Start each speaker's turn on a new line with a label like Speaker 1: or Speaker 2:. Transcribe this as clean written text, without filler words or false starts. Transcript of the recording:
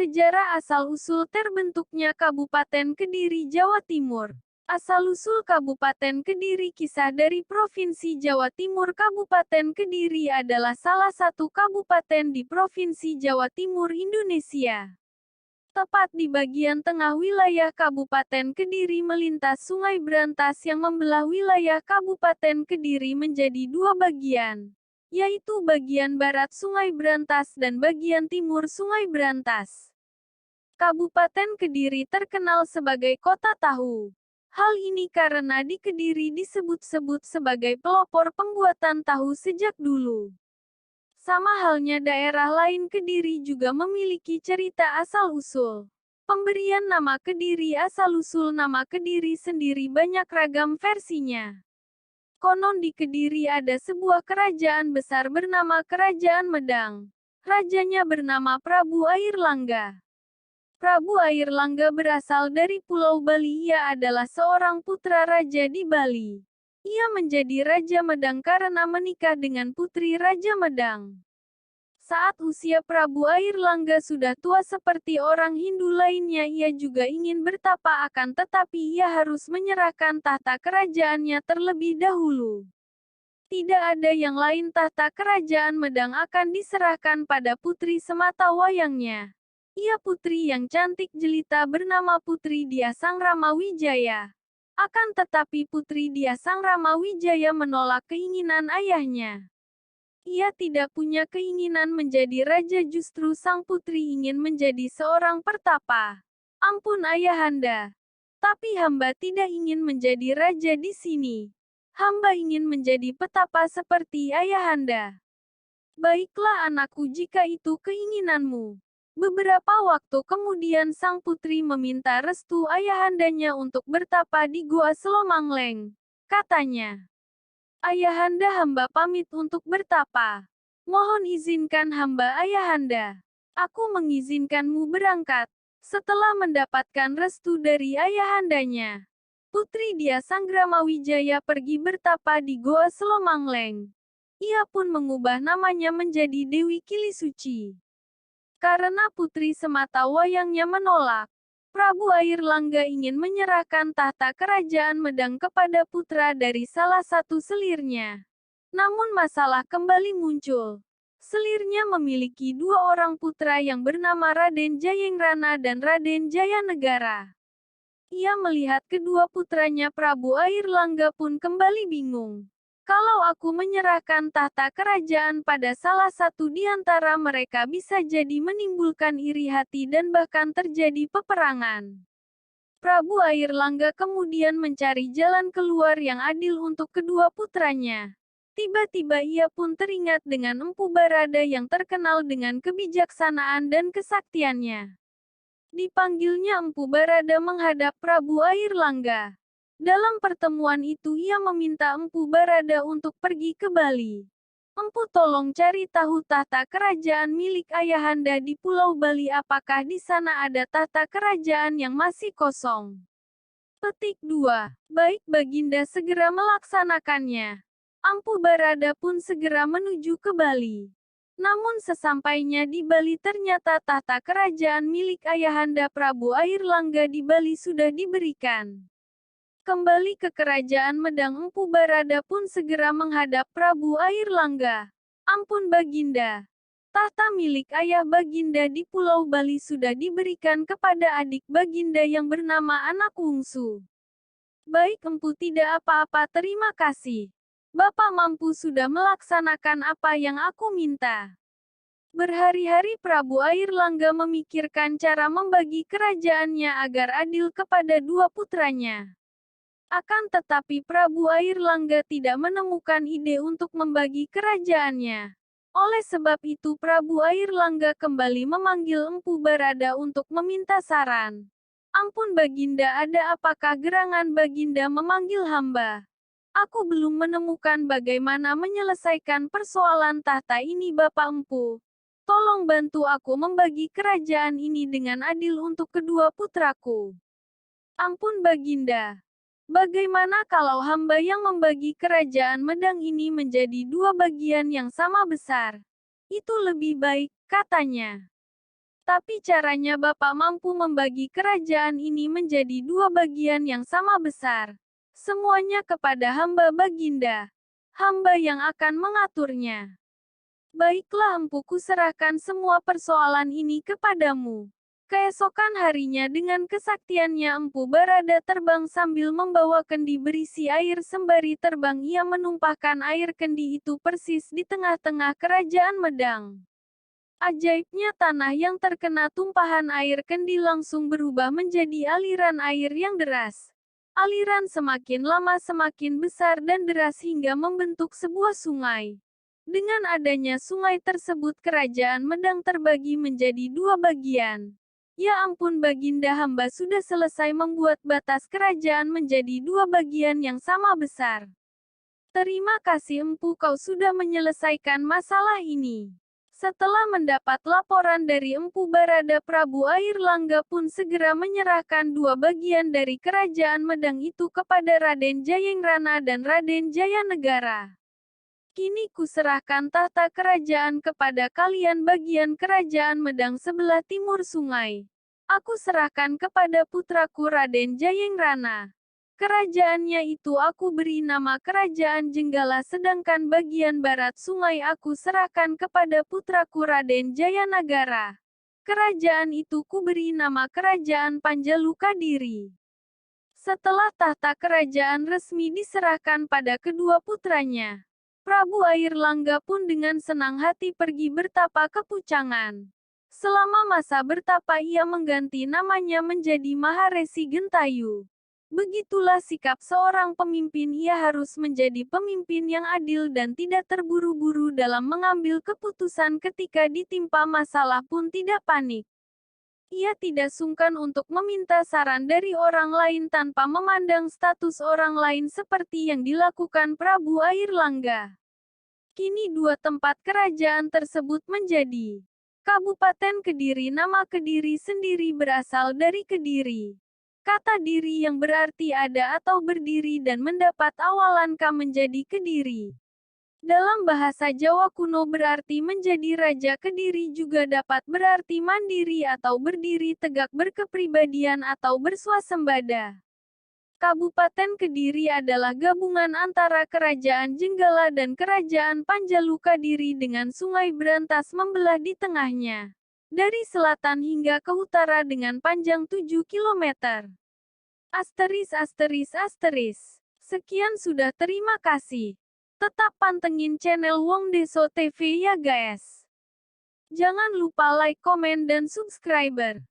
Speaker 1: Sejarah asal-usul terbentuknya Kabupaten Kediri, Jawa Timur. Asal-usul Kabupaten Kediri. Kisah dari Provinsi Jawa Timur. Kabupaten Kediri adalah salah satu kabupaten di Provinsi Jawa Timur, Indonesia. Tepat di bagian tengah wilayah Kabupaten Kediri melintas Sungai Brantas yang membelah wilayah Kabupaten Kediri menjadi dua bagian, yaitu bagian barat Sungai Brantas dan bagian timur Sungai Brantas. Kabupaten Kediri terkenal sebagai kota tahu. Hal ini karena di Kediri disebut-sebut sebagai pelopor pembuatan tahu sejak dulu. Sama halnya daerah lain, Kediri juga memiliki cerita asal-usul. Pemberian nama Kediri. Asal-usul nama Kediri sendiri banyak ragam versinya. Konon di Kediri ada sebuah kerajaan besar bernama Kerajaan Medang. Rajanya bernama Prabu Airlangga. Prabu Airlangga berasal dari Pulau Bali. Ia adalah seorang putra raja di Bali. Ia menjadi Raja Medang karena menikah dengan putri Raja Medang. Saat usia Prabu Airlangga sudah tua seperti orang Hindu lainnya, ia juga ingin bertapa, akan tetapi ia harus menyerahkan tahta kerajaannya terlebih dahulu. Tidak ada yang lain, tahta kerajaan Medang akan diserahkan pada putri semata wayangnya. Ia putri yang cantik jelita bernama Putri Dia Sang Ramawijaya. Akan tetapi Putri Dia Sang Ramawijaya menolak keinginan ayahnya. Ia tidak punya keinginan menjadi raja, justru sang putri ingin menjadi seorang pertapa. Ampun ayahanda. Tapi hamba tidak ingin menjadi raja di sini. Hamba ingin menjadi petapa seperti ayahanda. Baiklah anakku, jika itu keinginanmu. Beberapa waktu kemudian sang putri meminta restu ayahandanya untuk bertapa di Gua Selomangleng. Katanya, "Ayahanda, hamba pamit untuk bertapa. Mohon izinkan hamba ayahanda. Aku mengizinkanmu berangkat." Setelah mendapatkan restu dari ayahandanya, Putri Dia Sang Ramawijaya pergi bertapa di Goa Selomangleng. Ia pun mengubah namanya menjadi Dewi Kili Suci. Karena putri semata wayangnya menolak, Prabu Airlangga ingin menyerahkan tahta kerajaan Medang kepada putra dari salah satu selirnya. Namun masalah kembali muncul. Selirnya memiliki dua orang putra yang bernama Raden Jayengrana dan Raden Jayanegara. Ia melihat kedua putranya, Prabu Airlangga pun kembali bingung. Kalau aku menyerahkan tahta kerajaan pada salah satu di antara mereka, bisa jadi menimbulkan iri hati dan bahkan terjadi peperangan. Prabu Airlangga kemudian mencari jalan keluar yang adil untuk kedua putranya. Tiba-tiba ia pun teringat dengan Empu Barada yang terkenal dengan kebijaksanaan dan kesaktiannya. Dipanggilnya Empu Barada menghadap Prabu Airlangga. Dalam pertemuan itu ia meminta Empu Barada untuk pergi ke Bali. "Empu, tolong cari tahu tahta kerajaan milik ayahanda di Pulau Bali. Apakah di sana ada tahta kerajaan yang masih kosong?" Petik 2. Baik Baginda, segera melaksanakannya. Empu Barada pun segera menuju ke Bali. Namun sesampainya di Bali ternyata tahta kerajaan milik ayahanda Prabu Airlangga di Bali sudah diberikan kembali ke kerajaan Medang. Empu Barada pun segera menghadap Prabu Airlangga. "Ampun Baginda. Tahta milik ayah Baginda di Pulau Bali sudah diberikan kepada adik Baginda yang bernama Anak Wungsu." "Baik Empu, tidak apa-apa, terima kasih. Bapak mampu sudah melaksanakan apa yang aku minta." Berhari-hari Prabu Airlangga memikirkan cara membagi kerajaannya agar adil kepada dua putranya. Akan tetapi Prabu Airlangga tidak menemukan ide untuk membagi kerajaannya. Oleh sebab itu Prabu Airlangga kembali memanggil Empu Barada untuk meminta saran. "Ampun Baginda, ada apakah gerangan Baginda memanggil hamba? Aku belum menemukan bagaimana menyelesaikan persoalan tahta ini. Bapak Empu, tolong bantu aku membagi kerajaan ini dengan adil untuk kedua putraku." "Ampun Baginda. Bagaimana kalau hamba yang membagi kerajaan Medang ini menjadi dua bagian yang sama besar? Itu lebih baik," katanya. Tapi caranya Bapak mampu membagi kerajaan ini menjadi dua bagian yang sama besar. Semuanya kepada hamba Baginda. Hamba yang akan mengaturnya. Baiklah Empu, kuserahkan semua persoalan ini kepadamu. Keesokan harinya dengan kesaktiannya Empu Barada terbang sambil membawa kendi berisi air. Sembari terbang ia menumpahkan air kendi itu persis di tengah-tengah kerajaan Medang. Ajaibnya tanah yang terkena tumpahan air kendi langsung berubah menjadi aliran air yang deras. Aliran semakin lama semakin besar dan deras hingga membentuk sebuah sungai. Dengan adanya sungai tersebut kerajaan Medang terbagi menjadi dua bagian. Ya ampun Baginda, hamba sudah selesai membuat batas kerajaan menjadi dua bagian yang sama besar. Terima kasih Empu, kau sudah menyelesaikan masalah ini. Setelah mendapat laporan dari Empu Barada, Prabu Airlangga pun segera menyerahkan dua bagian dari kerajaan Medang itu kepada Raden Jayengrana dan Raden Jayanegara. Kini kuserahkan tahta kerajaan kepada kalian. Bagian kerajaan Medang sebelah timur sungai. Aku serahkan kepada putraku Raden Jayengrana. Kerajaannya itu aku beri nama Kerajaan Jenggala, sedangkan bagian barat sungai aku serahkan kepada putraku Raden Jayanagara. Kerajaan itu kuberi nama Kerajaan Panjalukadiri. Setelah tahta kerajaan resmi diserahkan pada kedua putranya, Prabu Airlangga pun dengan senang hati pergi bertapa ke Pucangan. Selama masa bertapa ia mengganti namanya menjadi Maharesi Gentayu. Begitulah sikap seorang pemimpin, ia harus menjadi pemimpin yang adil dan tidak terburu-buru dalam mengambil keputusan. Ketika ditimpa masalah pun tidak panik. Ia tidak sungkan untuk meminta saran dari orang lain tanpa memandang status orang lain seperti yang dilakukan Prabu Airlangga. Kini dua tempat kerajaan tersebut menjadi Kabupaten Kediri. Nama Kediri sendiri berasal dari Kediri. Kata diri yang berarti ada atau berdiri dan mendapat awalan K menjadi Kediri. Dalam bahasa Jawa kuno berarti menjadi raja. Kediri juga dapat berarti mandiri atau berdiri tegak, berkepribadian atau bersuasembada. Kabupaten Kediri adalah gabungan antara Kerajaan Jenggala dan Kerajaan Panjalukadiri dengan sungai berantas membelah di tengahnya. Dari selatan hingga ke utara dengan panjang 7 km. Sekian sudah, terima kasih. Tetap pantengin channel Wong Deso TV ya guys. Jangan lupa like, komen, dan subscriber.